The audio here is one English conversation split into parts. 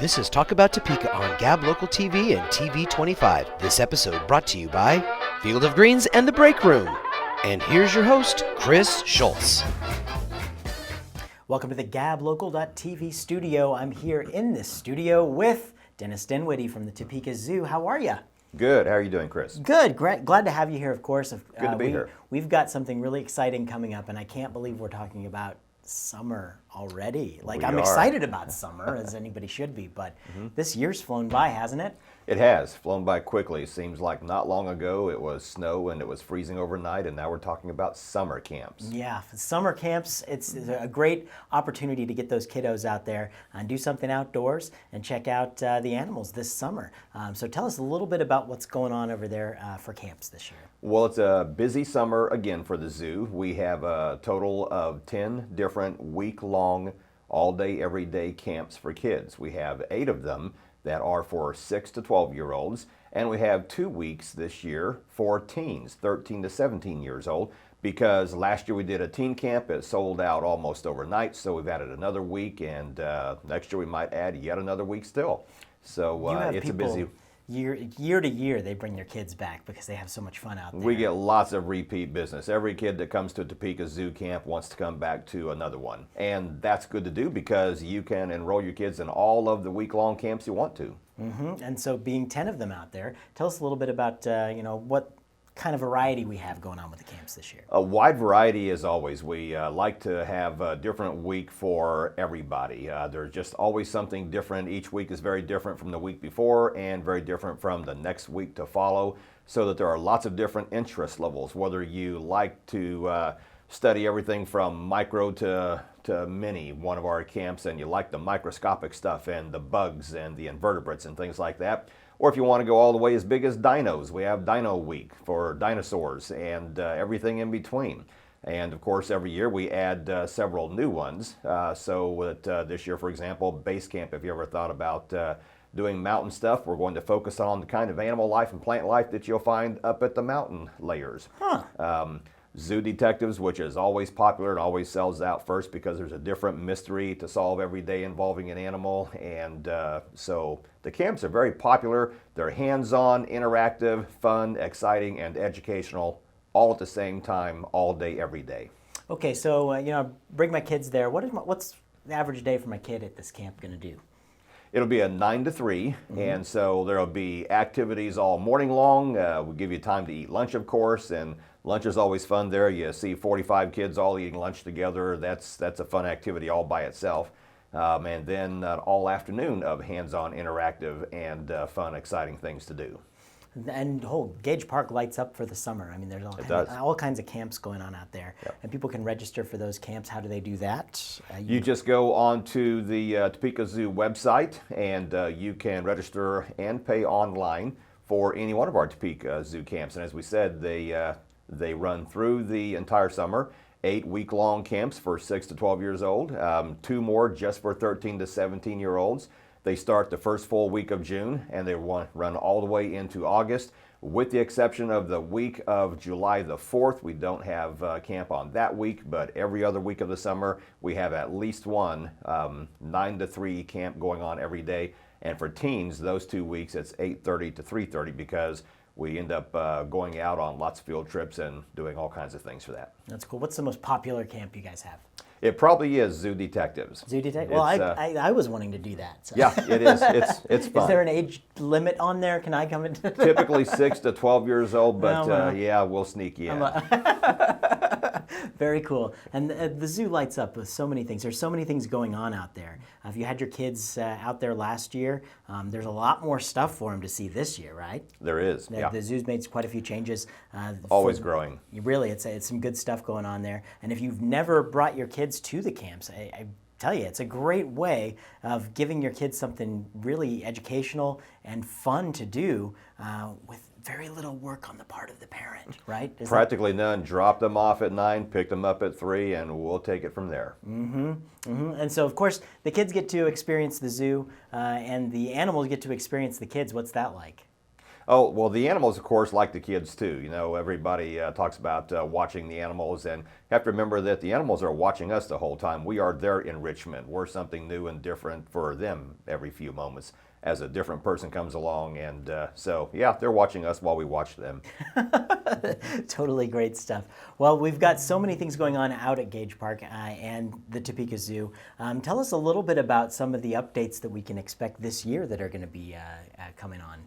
This is Talk About Topeka on Gab Local TV and TV 25. This episode brought to you by Field of Greens and The Break Room. And here's your host, Chris Schultz. Welcome to the GabLocal.tv studio. I'm here in this studio with Dennis Dinwiddie from the Topeka Zoo. How are you? Good. How are you doing, Chris? Good. Great. Glad to have you here, of course. Good to be here. We've got something really exciting coming up, and I can't believe we're talking about summer already. I'm excited about summer, as anybody should be, but this year's flown by, hasn't it? It has flown by quickly. Seems like not long ago it was snow and it was freezing overnight, and now we're talking about summer camps. Yeah, summer camps, it's a great opportunity to get those kiddos out there and do something outdoors and check out the animals this summer. So tell us a little bit about what's going on over there for camps this year. Well, it's a busy summer again for the zoo. We have a total of 10 different week-long, all-day, everyday camps for kids. We have 8 of them that are for 6 to 12-year-olds, and we have 2 weeks this year for teens, 13 to 17 years old, because last year we did a teen camp. It sold out almost overnight, so we've added another week, and next year we might add yet another week still. So it's a busy... Year to year, they bring their kids back because they have so much fun out there. We get lots of repeat business. Every kid that comes to Topeka Zoo Camp wants to come back to another one. And that's good to do because you can enroll your kids in all of the week-long camps you want to. And so being 10 of them out there, tell us a little bit about what kind of variety we have going on with the camps this year. A wide variety as always. We like to have a different week for everybody. There's just always something different. Each week is very different from the week before and very different from the next week to follow, so that there are lots of different interest levels, whether you like to study everything from micro to mini, one of our camps, and you like the microscopic stuff and the bugs and the invertebrates and things like that. Or if you want to go all the way as big as dinos, we have Dino Week for dinosaurs and everything in between. And of course, every year we add several new ones. So that this year, for example, base camp, if you ever thought about doing mountain stuff, we're going to focus on the kind of animal life and plant life that you'll find up at the mountain layers. Zoo Detectives, which is always popular and always sells out first because there's a different mystery to solve every day involving an animal. And so the camps are very popular. They're hands-on, interactive, fun, exciting, and educational, all at the same time, all day, every day. Okay, so bring my kids there. What's the average day for my kid at this camp going to do? It'll be a 9 to 3, and so there'll be activities all morning long. We'll give you time to eat lunch, of course, and lunch is always fun there. You see 45 kids all eating lunch together. That's a fun activity all by itself. And then all afternoon of hands-on, interactive, and fun, exciting things to do. And the whole Gage Park lights up for the summer. I mean, there's all kinds of camps going on out there. Yep. And people can register for those camps. How do they do that? You just go on to the Topeka Zoo website, and you can register and pay online for any one of our Topeka Zoo camps. And as we said, they run through the entire summer. 8 week-long camps for 6 to 12 years old. 2 more just for 13 to 17-year-olds. They start the first full week of June, and they run all the way into August, with the exception of the week of July the 4th. We don't have camp on that week, but every other week of the summer, we have at least one 9 to 3 camp going on every day. And for teens, those 2 weeks, it's 8:30 to 3:30 because we end up going out on lots of field trips and doing all kinds of things for that. That's cool. What's the most popular camp you guys have? It probably is Zoo Detectives. Zoo Detectives? Well, I was wanting to do that. So. Yeah, it is. It's fun. Is there an age limit on there? Can I come in? Typically 6 to 12 years old, but yeah, we'll sneak you in. Very cool. And the zoo lights up with so many things. There's so many things going on out there. If you had your kids out there last year, there's a lot more stuff for them to see this year, right? There is, yeah. The zoo's made quite a few changes. Always growing. Really, it's some good stuff going on there. And if you've never brought your kids to the camps, I tell you, it's a great way of giving your kids something really educational and fun to do with very little work on the part of the parent, right? Practically none. Drop them off at 9, pick them up at 3, and we'll take it from there. And so, of course, the kids get to experience the zoo, and the animals get to experience the kids. What's that like? Oh, well, the animals, of course, like the kids too. You know, everybody talks about watching the animals, and you have to remember that the animals are watching us the whole time. We are their enrichment. We're something new and different for them every few moments as a different person comes along. And so, yeah, they're watching us while we watch them. Totally great stuff. Well, we've got so many things going on out at Gage Park and the Topeka Zoo. Tell us a little bit about some of the updates that we can expect this year that are going to be coming on.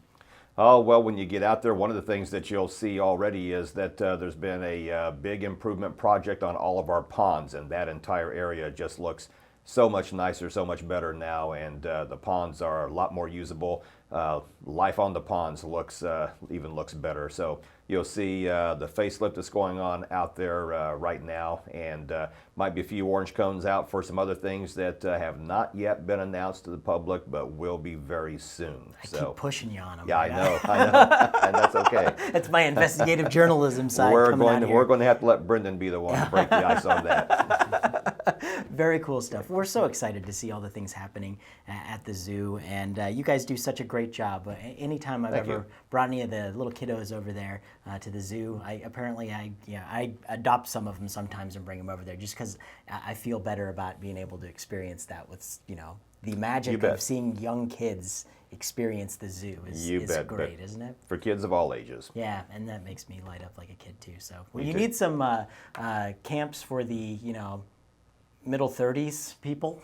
Oh, well, when you get out there, one of the things that you'll see already is that there's been a big improvement project on all of our ponds, and that entire area just looks so much nicer, so much better now, and the ponds are a lot more usable. Life on the ponds even looks better. So you'll see the facelift that's going on out there right now, and might be a few orange cones out for some other things that have not yet been announced to the public, but will be very soon. I keep pushing you on them. Yeah, I know, and that's okay. That's my investigative journalism side. We're going to have to let Brendan be the one to break the ice on that. Very cool stuff. We're so excited to see all the things happening at the zoo, and you guys do such a great job. Anytime I've ever brought any of the little kiddos over there to the zoo, I adopt some of them sometimes and bring them over there just because I feel better about being able to experience that with, the magic of seeing young kids experience the zoo is great, isn't it? For kids of all ages. Yeah, and that makes me light up like a kid too. So you need some camps for the, middle 30s people.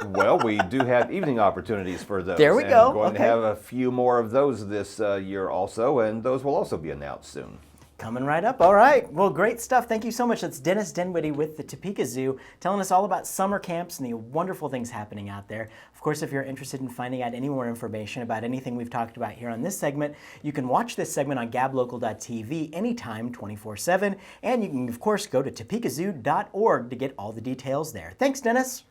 Well, we do have evening opportunities for those. There we go. We're going to have a few more of those this year also, and those will also be announced soon. Coming right up. All right. Well, great stuff. Thank you so much. That's Dennis Dinwiddie with the Topeka Zoo telling us all about summer camps and the wonderful things happening out there. Of course, if you're interested in finding out any more information about anything we've talked about here on this segment, you can watch this segment on gablocal.tv anytime, 24/7. And you can, of course, go to topekazoo.org to get all the details there. Thanks, Dennis.